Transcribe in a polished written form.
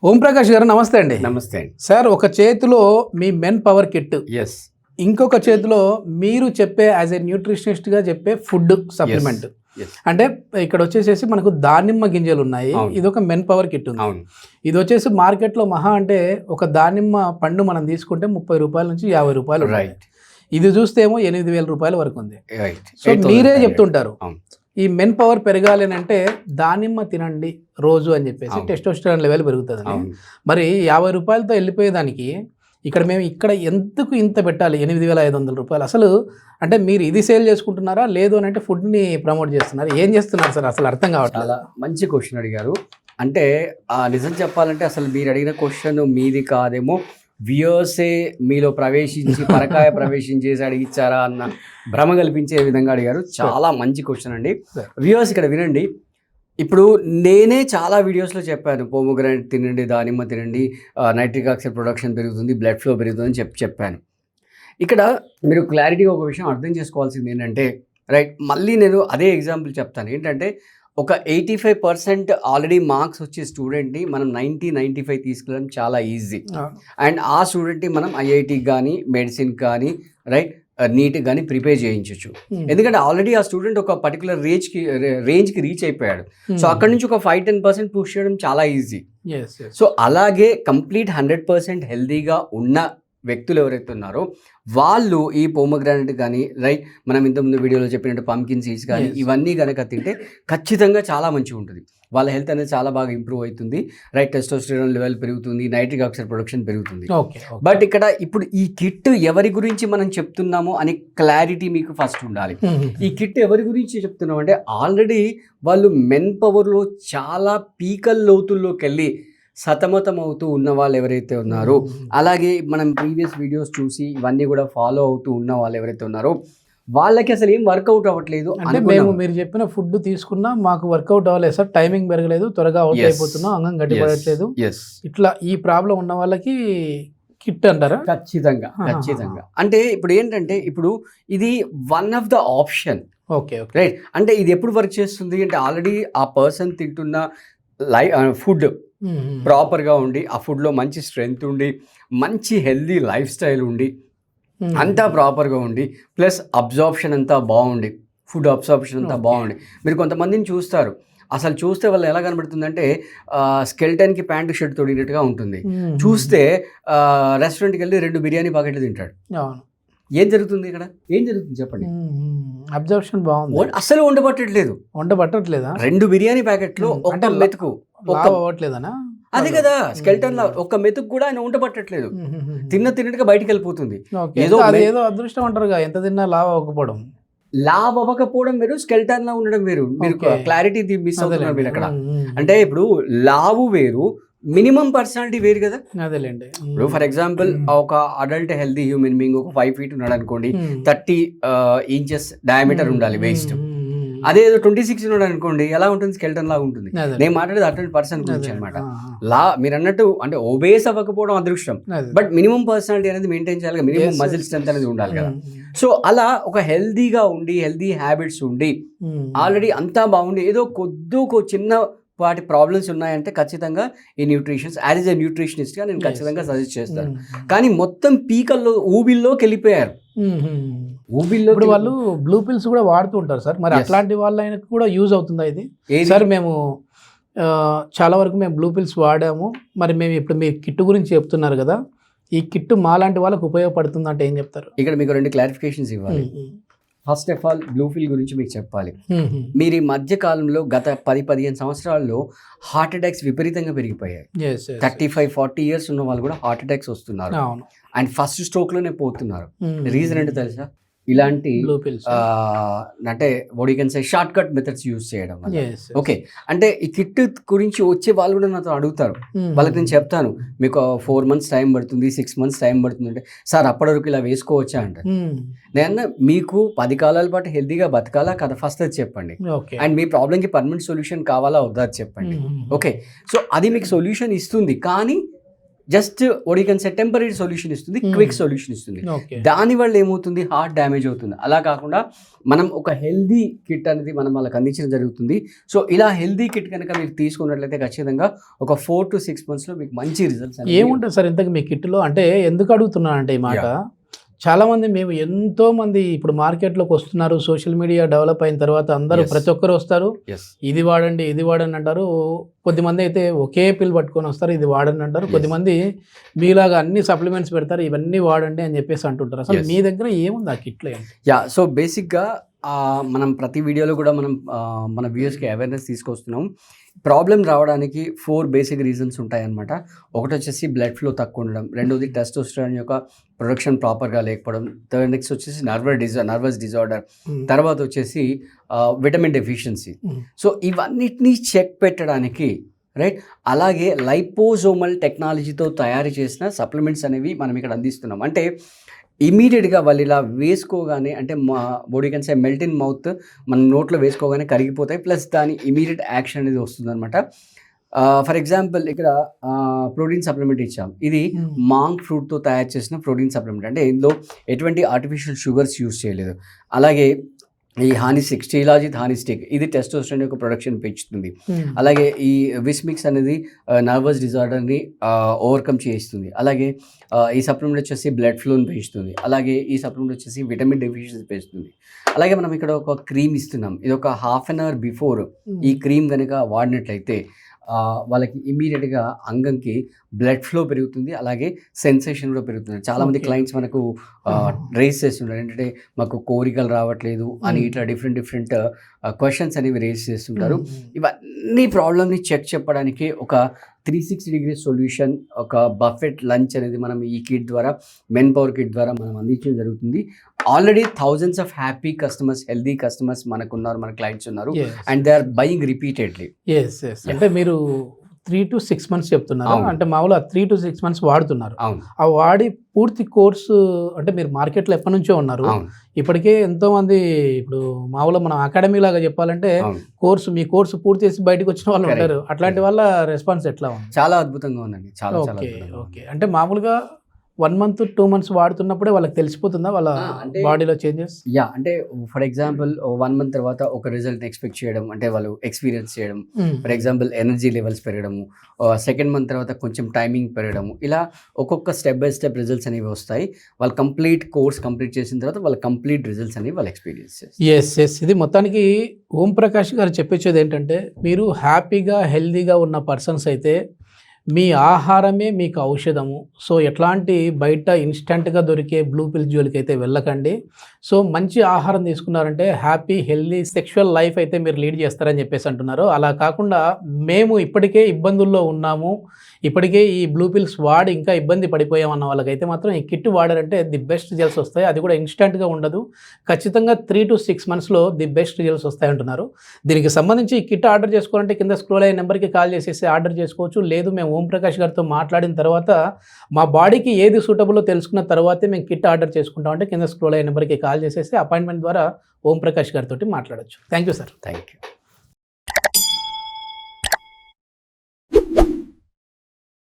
ఓం ప్రకాష్ గారు నమస్తే అండి. నమస్తే అండి. సార్, ఒక చేతిలో మీ మెన్ పవర్ కిట్, ఎస్, ఇంకొక చేతిలో మీరు చెప్పే యాజ్ ఏ న్యూట్రిషనిస్ట్గా చెప్పే ఫుడ్ సప్లిమెంట్. అంటే ఇక్కడ వచ్చేసేసి మనకు దానిమ్మ గింజలు ఉన్నాయి. ఇది ఒక మెన్ పవర్ కిట్ ఉంది. ఇది వచ్చేసి మార్కెట్లో మహా అంటే ఒక దానిమ్మ పండు మనం తీసుకుంటే 30 రూపాయల నుంచి 50 రూపాయలు. రైట్. ఇది చూస్తే ఏమో 8,000 రూపాయల వరకు ఉంది. సో మీరే చెప్తుంటారు ఈ మెన్ పవర్ పెరగాలి అని అంటే దానిమ్మ తినండి రోజు అని చెప్పేసి టెస్టోస్టెరాన్ లెవెల్ పెరుగుతుంది. మరి 50 రూపాయలతో వెళ్ళిపోయేదానికి ఇక్కడ మేము ఎందుకు ఇంత పెట్టాలి 8,500 రూపాయలు? అసలు అంటే మీరు ఇది సేల్ చేసుకుంటున్నారా లేదు అని అంటే ఫుడ్ని ప్రమోట్ చేస్తున్నారు, ఏం చేస్తున్నారు సార్? అసలు అర్థం కావట్లేదు. చాలా మంచి క్వశ్చన్ అడిగారు. అంటే నిజం చెప్పాలంటే అసలు మీరు అడిగిన క్వశ్చన్ మీది కాదేమో, వ్యూయర్సే మీలో ప్రవేశించి పరకాయ ప్రవేశించేసి అడిగిచ్చారా అన్న భ్రమ కల్పించే విధంగా అడిగారు. చాలా మంచి క్వశ్చన్ అండి. వ్యూయర్స్ ఇక్కడ వినండి. ఇప్పుడు నేనే చాలా వీడియోస్లో చెప్పాను, పోమోగ్రానైట్ తినండి, దానిమ్మ తినండి, నైట్రిక్ ఆక్సైడ్ ప్రొడక్షన్ పెరుగుతుంది, బ్లడ్ ఫ్లో పెరుగుతుందని చెప్పాను. ఇక్కడ మీరు క్లారిటీగా ఒక విషయం అర్థం చేసుకోవాల్సింది ఏంటంటే, రైట్, మళ్ళీ నేను అదే ఎగ్జాంపుల్ చెప్తాను. ఏంటంటే ఒక 85% ఆల్రెడీ మార్క్స్ వచ్చే స్టూడెంట్ని మనం 90-95 తీసుకెళ్ళడం చాలా ఈజీ. అండ్ ఆ స్టూడెంట్ని మనం ఐఐటికి కానీ మెడిసిన్ కానీ రైట్ నీట్ కానీ ప్రిపేర్ చేయించవచ్చు. ఎందుకంటే ఆల్రెడీ ఆ స్టూడెంట్ ఒక పర్టికులర్ రేంజ్కి రీచ్ అయిపోయాడు. సో అక్కడ నుంచి ఒక 5-10% పుష్ చేయడం చాలా ఈజీ. సో అలాగే కంప్లీట్ 100% హెల్దీగా ఉన్న వ్యక్తులు ఎవరైతే ఉన్నారో వాళ్ళు ఈ పోమోగ్రానైట్ కానీ రైట్ మనం ఇంతకుముందు వీడియోలో చెప్పినట్టు పంకిన్ సీడ్స్ కానీ ఇవన్నీ కనుక తింటే ఖచ్చితంగా చాలా మంచిగా ఉంటుంది. వాళ్ళ హెల్త్ అనేది చాలా బాగా ఇంప్రూవ్ అవుతుంది. రైట్, టెస్టోస్టెరాన్ లెవెల్ పెరుగుతుంది, నైట్రిక్ ఆక్సైడ్ ప్రొడక్షన్ పెరుగుతుంది. బట్ ఇక్కడ ఇప్పుడు ఈ కిట్ ఎవరి గురించి మనం చెప్తున్నామో అనే క్లారిటీ మీకు ఫస్ట్ ఉండాలి. ఈ కిట్ ఎవరి గురించి చెప్తున్నాం అంటే ఆల్రెడీ వాళ్ళు మెన్ పవర్లో చాలా పీకల్ లోతుల్లోకి వెళ్ళి సతమతం అవుతూ ఉన్న వాళ్ళు ఎవరైతే ఉన్నారో, అలాగే మనం ప్రీవియస్ వీడియోస్ చూసి ఇవన్నీ కూడా ఫాలో అవుతూ ఉన్న వాళ్ళు ఎవరైతే ఉన్నారో వాళ్ళకి అసలు ఏం వర్కౌట్ అవ్వట్లేదు. అంటే మేము మీరు చెప్పిన ఫుడ్ తీసుకున్నా మాకు వర్కౌట్ అవ్వలేదు సార్, టైమింగ్ పెరగలేదు, త్వరగా అవుట్ అయిపోతున్నాం, అంగం గట్టిపడట్లేదు, ఇట్లా ఈ ప్రాబ్లం ఉన్న వాళ్ళకి కిట్ అంటారా? ఖచ్చితంగా. అంటే ఇప్పుడు ఏంటంటే ఇప్పుడు ఇది one of the option. Okay, right. అంటే ఇది ఎప్పుడు వర్క్ చేస్తుంది అంటే ఆల్రెడీ ఆ పర్సన్ తింటున్న ఫుడ్ ప్రాపర్గా ఉండి, ఆ ఫుడ్లో మంచి స్ట్రెంగ్త్ ఉండి, మంచి హెల్దీ లైఫ్ స్టైల్ ఉండి, అంతా ప్రాపర్గా ఉండి, ప్లస్ అబ్జార్ప్షన్ అంతా బాగుండి, ఫుడ్ అబ్జార్ప్షన్ అంతా బాగుండి. మీరు కొంతమందిని చూస్తారు, అసలు చూస్తే వాళ్ళు ఎలా కనబడుతుందంటే స్కెల్టన్కి ప్యాంటు షర్ట్ తొడిగినట్టుగా ఉంటుంది. చూస్తే రెస్టారెంట్కి వెళ్ళి 2 బిర్యానీ ప్యాకెట్లు తింటాడు. ఏం జరుగుతుంది ఇక్కడ? ఏం జరుగుతుంది చెప్పండి? అబ్జర్వేషన్ బాగుంది, అసలు వండబట్టట్లేదా? 2 బిర్యానీ ప్యాకెట్లు ఒక మెతుకు అవ్వట్లేదనా? అదే కదా, స్కెల్టన్ లా ఒక మెతుకు కూడా ఆయన వండబట్టట్లేదు, తిన్నట్టుగా బయటికి వెళ్ళిపోతుంది. ఏదో అదృష్టం అంటారు, ఎంత తిన్నా లావ్ అవ్వకపోవడం వేరు, స్కెల్టన్ లా ఉండడం వేరు. మీరు క్లారిటీ మిస్ అవుతున్నారు మీరు అక్కడ. అంటే ఇప్పుడు లావు వేరు, మినిమం పర్సనాలిటీ వేరు కదా. అదేలేండి. ఇప్పుడు ఫర్ ఎగ్జాంపుల్ ఒక అడల్ట్ హెల్తీ హ్యూమన్ బీయింగ్ ఒక 5 feet ఉన్నాడు అనుకోండి, 30 inches డయామీటర్ ఉండాలి వేస్ట్. అదే 26 ఉన్నాడు అనుకోండి, ఎలా ఉంటుంది? స్కెల్టన్ లాగా ఉంటుంది. నేను మాట్లాడేది 100% గురించి అనమాట. మీరు అన్నట్టు అంటే ఓబేస్ అవ్వకపోవడం అదృష్టం, బట్ మినిమం పర్సనాలిటీ అనేది మెయింటైన్ చేయాలి, మినిమం మజిల్ స్ట్రెంత్ అనేది ఉండాలి కదా. సో అలా ఒక హెల్దీగా ఉండి, హెల్దీ హ్యాబిట్స్ ఉండి, ఆల్రెడీ అంతా బాగుండి, ఏదో చిన్న వాటి ప్రాబ్లమ్స్ ఉన్నాయంటే ఖచ్చితంగా ఈ న్యూట్రిషన్స్ యాజ్ ఎ న్యూట్రిషనిస్ట్గా నేను ఖచ్చితంగా సజెస్ట్ చేస్తాను. కానీ మొత్తం పీకల్లో ఊబిల్లోకి వెళ్ళిపోయారు. ఊబిల్లో వాళ్ళు బ్లూ పిల్స్ కూడా వాడుతూ ఉంటారు సార్. మరి అట్లాంటి వాళ్ళకి కూడా యూజ్ అవుతుందా ఇది? సార్ మేము చాలా వరకు మేము బ్లూ పిల్స్ వాడాము. మరి మేము ఇప్పుడు మీ కిట్ గురించి చెప్తున్నారు కదా, ఈ కిట్ మాలాంటి వాళ్ళకి ఉపయోగపడుతుంది అంటే ఏం చెప్తారు? ఇక్కడ మీకు 2 clarifications ఇవ్వాలి. ఫస్ట్ ఆఫ్ ఆల్ బ్లూ పిల్ గురించి మీకు చెప్పాలి. మీరు ఈ మధ్య కాలంలో గత 10-15 సంవత్సరాల్లో హార్ట్ అటాక్స్ విపరీతంగా పెరిగిపోయాయి. 35-40 years ఉన్న వాళ్ళు కూడా హార్ట్ అటాక్స్ వస్తున్నారు, అండ్ ఫస్ట్ స్ట్రోక్ లోనే పోతున్నారు. రీజన్ ఏంటో తెలుసా? ఇలాంటి అంటే what you can say short cut methods use చేయడం వల్ల. ఓకే, అంటే ఈ కిట్ గురించి వచ్చే వాళ్ళు కూడా నాతో అడుగుతారు. వాళ్ళకి నేను చెప్తాను, మీకు 4 months టైం పడుతుంది, 6 months టైం పడుతుంది అంటే, సార్ అప్పటి వరకు ఇలా వేసుకోవచ్చా అంటారు. నేను మీకు 10 కాలాల పాటు హెల్తీగా బతకాలా కదా, ఫస్ట్ అది చెప్పండి. అండ్ మీ ప్రాబ్లంకి పర్మనెంట్ సొల్యూషన్ కావాలా వద్దా అది చెప్పండి. ఓకే, సో అది మీకు సొల్యూషన్ ఇస్తుంది, కానీ జస్ట్ ఒడికన్సే టెంపరీ సొల్యూషన్ ఇస్తుంది, క్విక్ సొల్యూషన్ ఇస్తుంది. దానివల్ల ఏమవుతుంది, హార్ట్ డ్యామేజ్ అవుతుంది. అలా కాకుండా మనం ఒక హెల్దీ కిట్ అనేది మనం వాళ్ళకి అందించడం జరుగుతుంది. సో ఇలా హెల్దీ కిట్ కనుక మీరు తీసుకున్నట్లయితే ఖచ్చితంగా ఒక 4 to 6 monthsలో మీకు మంచి రిజల్ట్స్. ఏముంటుంది సార్ ఇంతకు మీ కిట్లో? అంటే ఎందుకు అడుగుతున్నాను అంటే ఈ మాట, చాలామంది మేము ఎంతోమంది ఇప్పుడు మార్కెట్లోకి వస్తున్నారు, సోషల్ మీడియా డెవలప్ అయిన తర్వాత అందరూ ప్రతి ఒక్కరు వస్తారు, ఇది వాడండి ఇది వాడండి అంటారు. కొద్దిమంది అయితే ఒకే పిల్ పట్టుకొని వస్తారు, ఇది వాడండి అంటారు. కొద్దిమంది మీలాగా అన్ని సప్లిమెంట్స్ పెడతారు, ఇవన్నీ వాడండి అని చెప్పేసి అంటుంటారు. అసలు మీ దగ్గర ఏముంది ఆ కిట్లో? సో బేసిక్గా మనం ప్రతి వీడియోలో కూడా మనం మన వ్యూయర్స్కి అవేర్నెస్ తీసుకొస్తున్నాం. ప్రాబ్లం రావడానికి 4 బేసిక్ రీజన్స్ ఉంటాయన్నమాట. ఒకటి వచ్చేసి బ్లడ్ ఫ్లో తక్కువ ఉండడం, రెండోది టెస్టోస్టెరాన్ యొక్క ప్రొడక్షన్ ప్రాపర్గా లేకపోవడం, నెక్స్ట్ వచ్చేసి నర్వస్ డిజార్డర్, తర్వాత వచ్చేసి విటమిన్ డెఫిషియన్సీ. సో ఇవన్నిటినీ చెక్ పెట్టడానికి రైట్, అలాగే లైపోజోమల్ టెక్నాలజీతో తయారు చేసిన సప్లిమెంట్స్ అనేవి మనం ఇక్కడ అందిస్తున్నాం. అంటే ఇమీడియట్గా వాళ్ళు ఇలా వేసుకోగానే, అంటే మా body can melt in mouth, మనం నోట్లో వేసుకోగానే కరిగిపోతాయి, ప్లస్ దాని ఇమీడియట్ యాక్షన్ అనేది వస్తుందన్నమాట. ఫర్ ఎగ్జాంపుల్ ఇక్కడ ప్రోటీన్ సప్లిమెంట్ ఇచ్చాం. ఇది మాంగ్ ఫ్రూట్తో తయారు చేసిన ప్రోటీన్ సప్లిమెంట్, అంటే ఇందులో ఎటువంటి ఆర్టిఫిషియల్ షుగర్స్ యూస్ చేయలేదు. అలాగే ఈ హానిస్టిక్, స్టీలాజిత్ హానిస్టిక్, ఇది టెస్టోస్టెరాన్ యొక్క ప్రొడక్షన్ పెంచుతుంది. అలాగే ఈ విస్మిక్స్ అనేది నర్వస్ డిజార్డర్ని ఓవర్కమ్ చేస్తుంది. అలాగే ఈ సప్లిమెంట్ వచ్చేసి బ్లడ్ ఫ్లోని పెంచుతుంది. అలాగే ఈ సప్లిమెంట్ వచ్చేసి విటమిన్ డెఫిషియన్సీ పెంచుతుంది. అలాగే మనం ఇక్కడ ఒక క్రీమ్ ఇస్తున్నాం. ఇది ఒక 1/2 hour బిఫోర్ ఈ క్రీమ్ కనుక వాడినట్లయితే వాళ్ళకి ఇమీడియట్గా అంగంకి బ్లడ్ ఫ్లో పెరుగుతుంది, అలాగే సెన్సేషన్ కూడా పెరుగుతుంది. చాలామంది క్లయింట్స్ మనకు రేస్ చేస్తుంటారు, ఏంటంటే మాకు కోరికలు రావట్లేదు అని ఇట్లా డిఫరెంట్ క్వశ్చన్స్ అనేవి రేస్ చేస్తుంటారు. ఇవన్నీ ప్రాబ్లమ్ని చెక్ చెప్పడానికి ఒక 360 degrees సొల్యూషన్, ఒక బఫెట్ లంచ్ అనేది మనం ఈ కిట్ ద్వారా, మెన్ పవర్ కిట్ ద్వారా మనం అందించడం జరుగుతుంది. Already thousands of happy customers, healthy customers మనకు ఉన్నారు, మన క్లయింట్స్ ఉన్నారు, and they are buying repeatedly. అంటే మీరు 3 to 6 months చెప్తున్నారు, అంటే మామూలుగా 3 to 6 months వాడుతున్నారు. ఆ వాడి పూర్తి కోర్సు, అంటే మీరు మార్కెట్లో ఎప్పటి నుంచో ఉన్నారు, ఇప్పటికే ఎంతో మంది, ఇప్పుడు మామూలుగా మనం అకాడమీ లాగా చెప్పాలంటే మీ కోర్సు పూర్తి చేసి బయటకు వచ్చిన వాళ్ళు ఉంటారు. అట్లాంటి వాళ్ళ రెస్పాన్స్ ఎట్లా ఉంది? చాలా అద్భుతంగా ఉందండి. ఓకే. అంటే మామూలుగా 1 month 2 months వాడుతున్నప్పుడే వాళ్ళకి తెలిసిపోతుందా వాళ్ళ బాడీలో చేంజెస్? అంటే ఫర్ ఎగ్జాంపుల్ 1 month తర్వాత ఒక రిజల్ట్ ఎక్స్పెక్ట్ చేయడం, అంటే వాళ్ళు ఎక్స్పీరియన్స్ చేయడం. ఫర్ ఎగ్జాంపుల్ ఎనర్జీ లెవెల్స్ పెరగడము, 2nd month తర్వాత కొంచెం టైమింగ్ పెరగడము, ఇలా ఒక్కొక్క స్టెప్ బై స్టెప్ రిజల్ట్స్ అనేవి వస్తాయి. వాళ్ళు కంప్లీట్ కోర్స్ కంప్లీట్ చేసిన తర్వాత వాళ్ళ కంప్లీట్ రిజల్ట్స్ అనేవి వాళ్ళు ఎక్స్పీరియన్స్ చేస్తారు. ఇది మొత్తానికి ఓం ప్రకాష్ గారు చెప్పించేది ఏంటంటే, మీరు హ్యాపీగా హెల్దీగా ఉన్న పర్సన్స్ అయితే మీ ఆహారమే మీకు ఔషధము. సో ఎట్లాంటి బయట ఇన్స్టెంట్గా దొరికే బ్లూ పిల్ జోలికి అయితే వెళ్ళకండి. సో మంచి ఆహారం తీసుకున్నారంటే హ్యాపీ హెల్దీ సెక్షువల్ లైఫ్ అయితే మీరు లీడ్ చేస్తారని చెప్పేసి అంటున్నారు. అలా కాకుండా మేము ఇప్పటికే ఇబ్బందుల్లో ఉన్నాము, ఇప్పటికే ఈ బ్లూ పిల్స్ వాడి ఇంకా ఇబ్బంది పడిపోయామన్న వాళ్ళకైతే మాత్రం ఈ కిట్ వాడారంటే ది బెస్ట్ రిజల్ట్స్ వస్తాయి. అది కూడా ఇన్స్టెంట్గా ఉండదు, ఖచ్చితంగా 3 to 6 monthsలో ది బెస్ట్ రిజల్ట్స్ వస్తాయి అంటున్నారు. దీనికి సంబంధించి ఈ కిట్ ఆర్డర్ చేసుకోవాలంటే కింద స్క్రోల్ అయ్యే నెంబర్కి కాల్ చేసేసి ఆర్డర్ చేసుకోవచ్చు. లేదు మేము ఓం ప్రకాష్ గారితో మాట్లాడిన తర్వాత మా బాడీకి ఏది సూటబుల్లో తెలుసుకున్న తర్వాతే మేము కిట్ ఆర్డర్ చేసుకుంటాం అంటే కింద స్క్రోల్ అయ్యే నెంబర్కి కాల్ చేసేసి అపాయింట్మెంట్ ద్వారా ఓం ప్రకాష్ గారితో మాట్లాడచ్చు. Thank you sir. Thank you.